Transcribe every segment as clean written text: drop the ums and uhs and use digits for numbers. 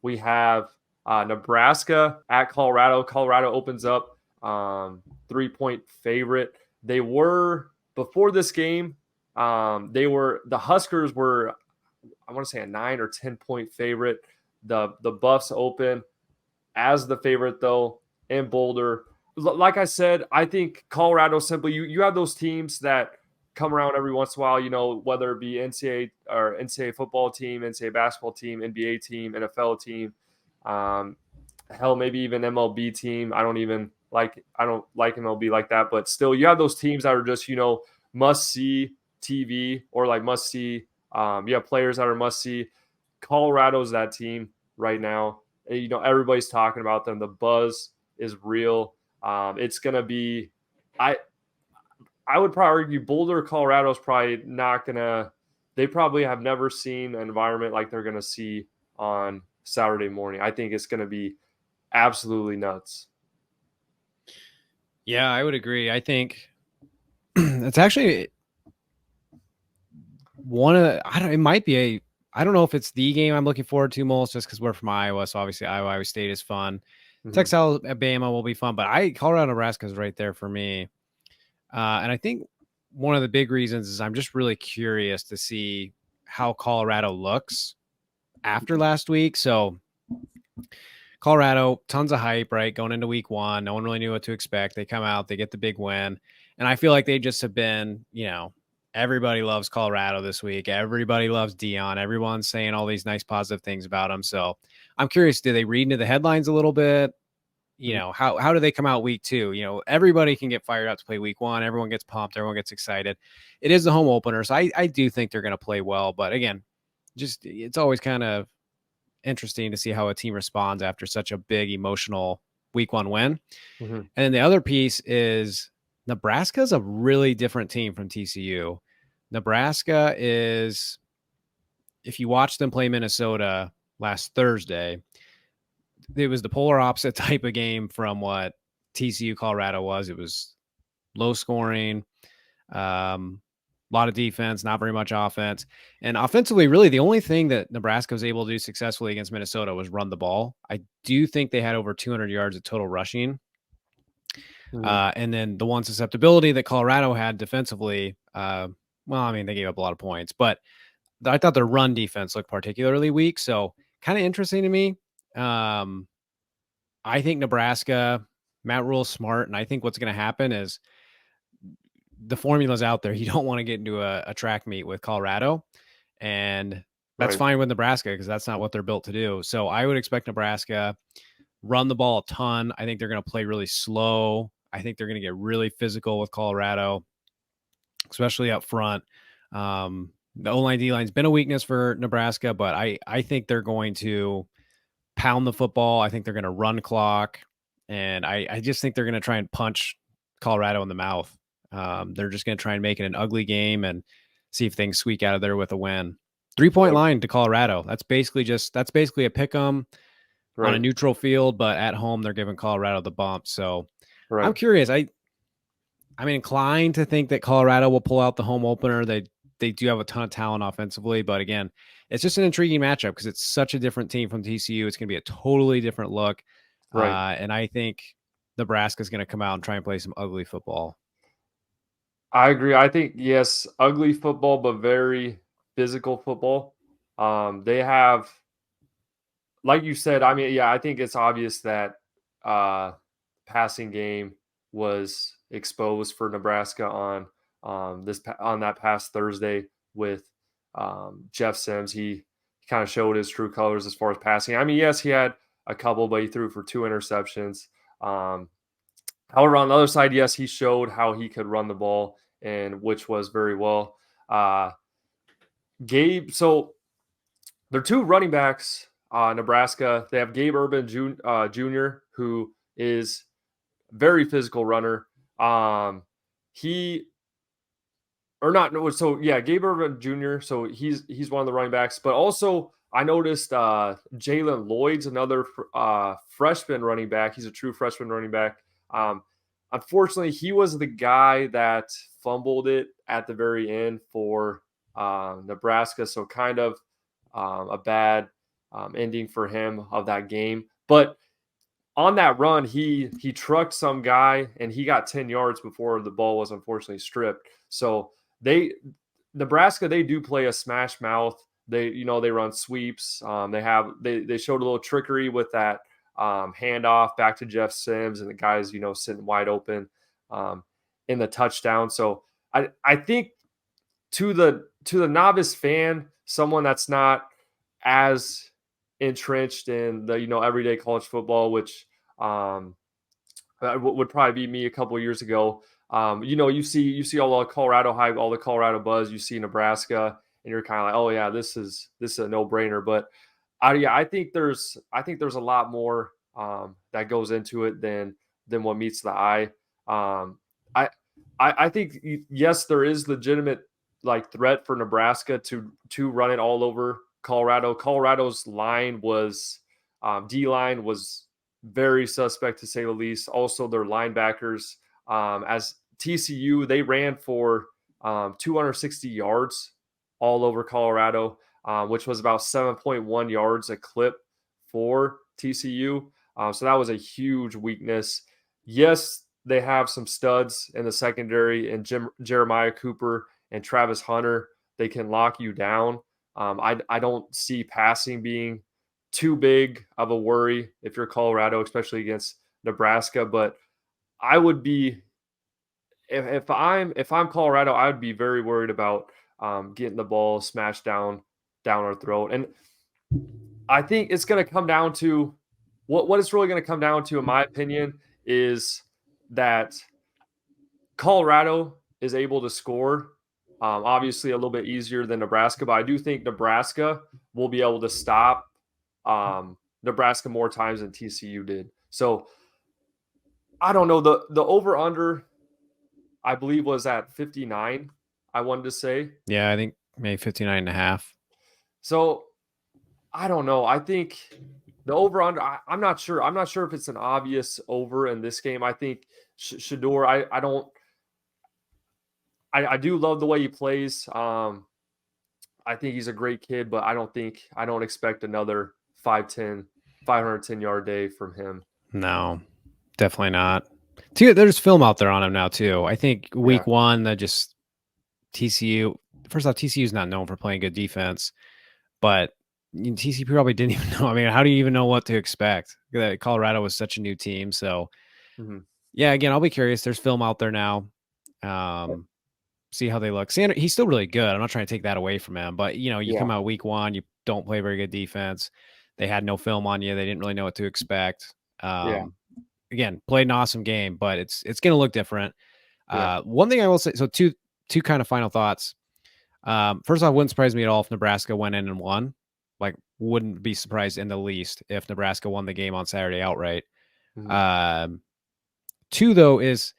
We have Nebraska at Colorado. Colorado opens up 3-point favorite. They were before this game. The Huskers were, I want to say, a 9 or 10 point favorite. The Buffs open as the favorite though in Boulder. Like I said, I think Colorado simply you have those teams that come around every once in a while, whether it be NCAA or NCAA football team, NCAA basketball team, NBA team, NFL team, um, hell, maybe even MLB team. I don't like MLB like that, but still, you have those teams that are just must see TV or like must see. You have players that are must see. Colorado's that team right now. Everybody's talking about them. The buzz is real. It's gonna be. I I would probably argue Boulder, Colorado is probably not gonna. They probably have never seen an environment like they're gonna see on Saturday morning. I think it's gonna be absolutely nuts. Yeah, I would agree. I think it's actually one of the, I don't, it might be I don't know if it's the game I'm looking forward to most just because we're from Iowa. So obviously Iowa State is fun. Mm-hmm. Texas Alabama will be fun, but Colorado, Nebraska is right there for me. And I think one of the big reasons is I'm just really curious to see how Colorado looks after last week. So Colorado, tons of hype, right? Going into week one. No one really knew what to expect. They come out, they get the big win. And I feel like they just have been, everybody loves Colorado this week. Everybody loves Dion. Everyone's saying all these nice positive things about him. So I'm curious, do they read into the headlines a little bit? How do they come out week two? Everybody can get fired up to play week one. Everyone gets pumped. Everyone gets excited. It is the home opener. So I do think they're going to play well. But again, just it's always kind of interesting to see how a team responds after such a big emotional week one win. Mm-hmm. And then the other piece is Nebraska is a really different team from TCU. Nebraska is, if you watch them play Minnesota last Thursday, it was the polar opposite type of game from what TCU Colorado was. It was low scoring, a lot of defense, not very much offense. And offensively, really the only thing that Nebraska was able to do successfully against Minnesota was run the ball. I do think they had over 200 yards of total rushing. Mm-hmm. And then the one susceptibility that Colorado had defensively, they gave up a lot of points, but I thought their run defense looked particularly weak. So kind of interesting to me. I think Nebraska, Matt Rule's smart, and I think what's going to happen is the formula's out there. You don't want to get into a track meet with Colorado, and that's Right. fine with Nebraska because that's not what they're built to do. So I would expect Nebraska run the ball a ton. I think they're going to play really slow. I think they're going to get really physical with Colorado, especially up front. The O-line D-line's been a weakness for Nebraska, but I think they're going to pound the football. I think they're going to run clock, and I just think they're going to try and punch Colorado in the mouth. They're just going to try and make it an ugly game and see if things squeak out of there with a win. 3-point line to Colorado. That's basically a pick 'em on a Right. neutral field, but at home they're giving Colorado the bump. So I'm Right. curious. I'm inclined to think that Colorado will pull out the home opener. They do have a ton of talent offensively, but again, it's just an intriguing matchup because it's such a different team from TCU. It's going to be a totally different look, Right. and I think Nebraska is going to come out and try and play some ugly football. I agree. I think yes, ugly football, but very physical football. They have, like you said. I mean, yeah, I think it's obvious that uh, passing game was exposed for Nebraska on on that past Thursday with Jeff Sims. He kind of showed his true colors as far as passing. I mean, yes, he had a couple, but he threw for 2 interceptions. Um, However, on the other side, yes, he showed how he could run the ball, and which was very well. Uh, Gabe, so they're two running backs, Nebraska. They have Gabe Urban Jr., who is very physical runner. He or not no, so yeah, Gabe Urban Jr. So he's one of the running backs, but also I noticed Jalen Lloyd's another freshman running back. He's a true freshman running back. Um, Unfortunately, he was the guy that fumbled it at the very end for Nebraska. So kind of a bad. ending for him of that game. But on that run, he trucked some guy and he got 10 yards before the ball was unfortunately stripped. So they Nebraska, they do play a smash mouth. They run sweeps. They showed a little trickery with that handoff back to Jeff Sims, and the guys sitting wide open in the touchdown. So I think to the novice fan, someone that's not as entrenched in the everyday college football, which would probably be me a couple of years ago. You see all the Colorado hype, all the Colorado buzz. You see Nebraska, and you're kind of like, oh yeah, this is a no brainer. But I think there's a lot more that goes into it than what meets the eye. I I think yes, there is legitimate like threat for Nebraska to run it all over Colorado. Colorado's line was D line was very suspect to say the least. Also, their linebackers, as TCU, they ran for 260 yards all over Colorado, which was about 7.1 yards a clip for TCU. So that was a huge weakness. Yes, they have some studs in the secondary and Jeremiah Cooper and Travis Hunter. They can lock you down. I don't see passing being too big of a worry if you're Colorado, especially against Nebraska. But I would be if I'm Colorado, I would be very worried about getting the ball smashed down our throat. And I think it's going to come down to what it's really going to come down to, in my opinion, is that Colorado is able to score. Obviously, a little bit easier than Nebraska, but I do think Nebraska will be able to stop Nebraska more times than TCU did. So I don't know, the over under I believe was at 59. I wanted to say. Yeah, I think maybe 59.5. So I don't know. I think the over under. I'm not sure. I'm not sure if it's an obvious over in this game. I think Shador. I don't. I do love the way he plays. I think he's a great kid, but I don't expect another 510 yard day from him. No, definitely not. There's film out there on him now too. I think Yeah. week one that just TCU. First off, TCU is not known for playing good defense, but TCU probably didn't even know. I mean, how do you even know what to expect? Colorado was such a new team, so Mm-hmm. yeah. Again, I'll be curious. There's film out there now. See how they look. Sander, he's still really good. I'm not trying to take that away from him, but you Yeah. come out week one, you don't play very good defense. They had no film on you. They didn't really know what to expect. Yeah. Again, played an awesome game, but it's going to look different. Yeah. One thing I will say, so two kind of final thoughts. First off, wouldn't surprise me at all if Nebraska went in and won. Like, wouldn't be surprised in the least if Nebraska won the game on Saturday outright. Mm-hmm. Two, though, is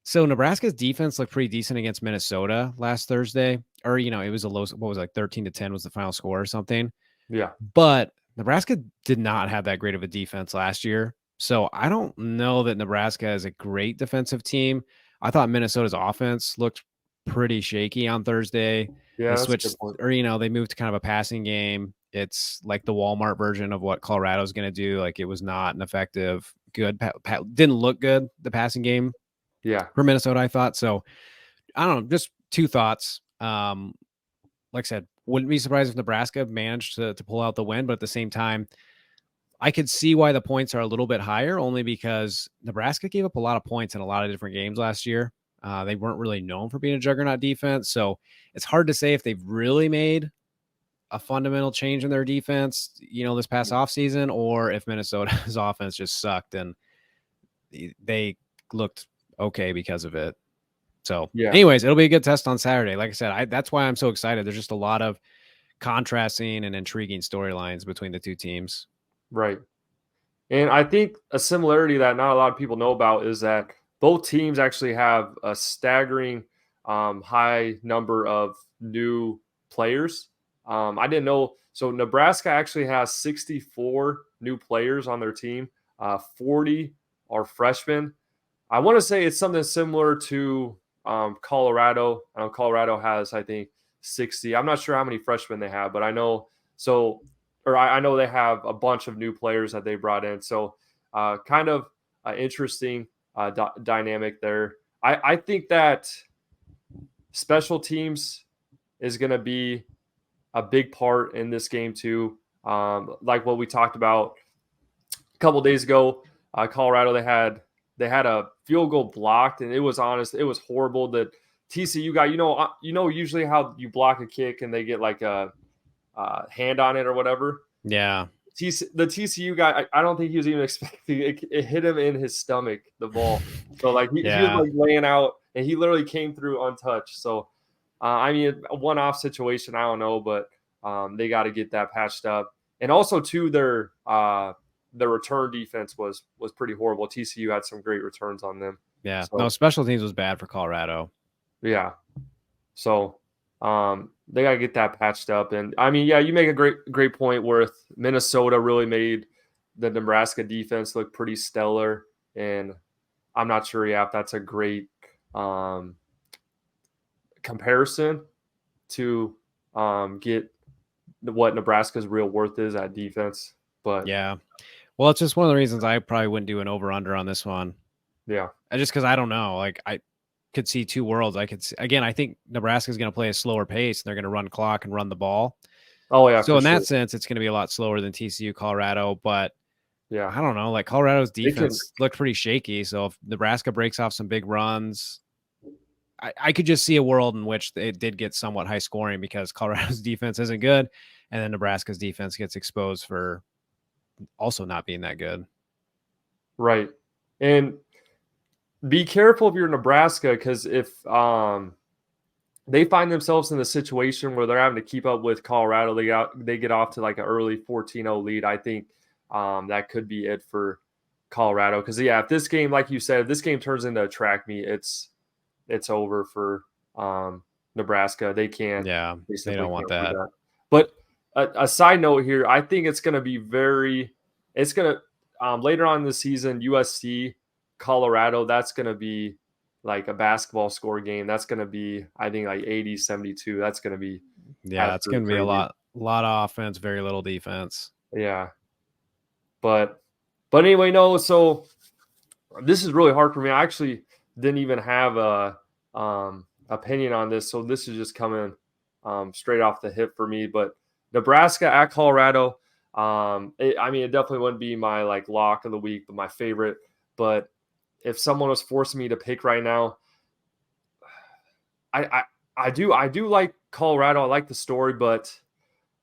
so Nebraska's defense looked pretty decent against Minnesota last Thursday. Or, it was a low, what was it, like 13-10 was the final score or something. Yeah. But Nebraska did not have that great of a defense last year. So I don't know that Nebraska is a great defensive team. I thought Minnesota's offense looked pretty shaky on Thursday. Yeah. They That's a switched, good point. or, they moved to kind of a passing game. It's like the Walmart version of what Colorado's going to do. Like, it was not an effective, good, didn't look good, the passing game Yeah. for Minnesota, I thought. So I don't know, just two thoughts. Like I said, wouldn't be surprised if Nebraska managed to pull out the win, but at the same time, I could see why the points are a little bit higher, only because Nebraska gave up a lot of points in a lot of different games last year. They weren't really known for being a juggernaut defense, so it's hard to say if they've really made a fundamental change in their defense, this past offseason, or if Minnesota's offense just sucked and they looked okay because of it. So, Yeah. anyways, it'll be a good test on Saturday. Like I said, that's why I'm so excited. There's just a lot of contrasting and intriguing storylines between the two teams. Right. And I think a similarity that not a lot of people know about is that both teams actually have a staggering high number of new players. I didn't know. So Nebraska actually has 64 new players on their team. 40 are freshmen. I want to say it's something similar to Colorado. Colorado has, I think, 60. I'm not sure how many freshmen they have, but I know. So or I know they have a bunch of new players that they brought in. So kind of interesting dynamic there. I think that special teams is going to be a big part in this game too. Like what we talked about a couple days ago, Colorado they had a field goal blocked, and it was horrible. The TCU guy, usually how you block a kick and they get like a hand on it or whatever. Yeah. The TCU guy, I don't think he was even expecting it. It hit him in his stomach, the ball. So like he was like laying out, and he literally came through untouched. So I mean, a one-off situation, I don't know, but they got to get that patched up. And also, too, their return defense was pretty horrible. TCU had some great returns on them. Yeah. So, no, special teams was bad for Colorado. Yeah. So they got to get that patched up. And I mean, yeah, you make a great point where Minnesota really made the Nebraska defense look pretty stellar. And I'm not sure, if that's a great comparison to get what Nebraska's real worth is at defense. But yeah, well, it's just one of the reasons I probably wouldn't do an over-under on this one. Yeah, just because I don't know. Like I could see two worlds. I think Nebraska's going to play a slower pace and they're going to run clock and run the ball. Oh yeah. So in that sense, it's going to be a lot slower than TCU, Colorado. But yeah, I don't know. Like Colorado's defense looked pretty shaky. So if Nebraska breaks off some big runs, I could just see a world in which it did get somewhat high scoring because Colorado's defense isn't good, and then Nebraska's defense gets exposed for also not being that good. Right, and be careful if you're Nebraska, because if they find themselves in the situation where they're having to keep up with Colorado, they get off to like an early 14-0 lead. I think that could be it for Colorado. Because if this game, like you said, if this game turns into a track meet, it's over for Nebraska. They can't. Yeah, they don't want that. But a side note here, I think it's going to be later on in the season, USC, Colorado, that's going to be like a basketball score game. That's going to be, I think, like 80-72. That's going to be. Yeah, it's going to be a lot of offense, very little defense. Yeah. But anyway, no, so this is really hard for me. I actually didn't even have a opinion on this, so this is just coming straight off the hip for me. But Nebraska at Colorado, it definitely wouldn't be my like lock of the week, but my favorite. But if someone was forcing me to pick right now, I do like Colorado. I like the story, but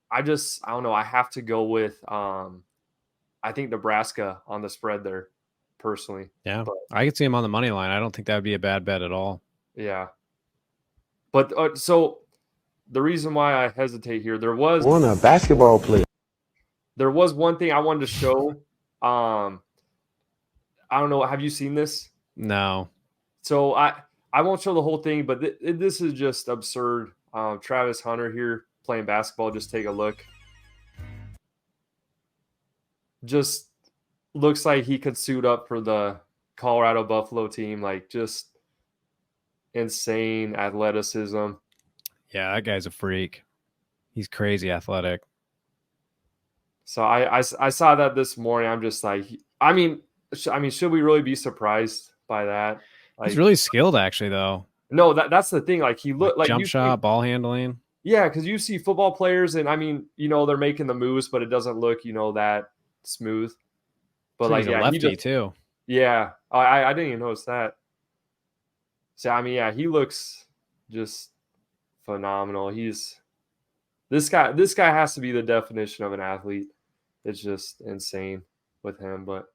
I don't know. I have to go with I think Nebraska on the spread there, personally. Yeah, but I could see him on the money line. I don't think that would be a bad bet at all. Yeah. But so the reason why I hesitate here, there was a basketball player. There was one thing I wanted to show. I don't know. Have you seen this? No. So I won't show the whole thing, but this is just absurd. Travis Hunter here playing basketball. Just take a look. Just looks like he could suit up for the Colorado Buffalo team. Like, just insane athleticism. Yeah, that guy's a freak. He's crazy athletic. So I saw that this morning. I'm just like, I mean, should we really be surprised by that? Like, he's really skilled, actually, though. No, that's the thing. Like, he looked like jump shot, ball handling. Yeah, because you see football players, and I mean, they're making the moves, but it doesn't look, that smooth. But so like, he's a lefty too. Yeah, I didn't even notice that. So I mean, yeah, he looks just phenomenal. This guy has to be the definition of an athlete. It's just insane with him, but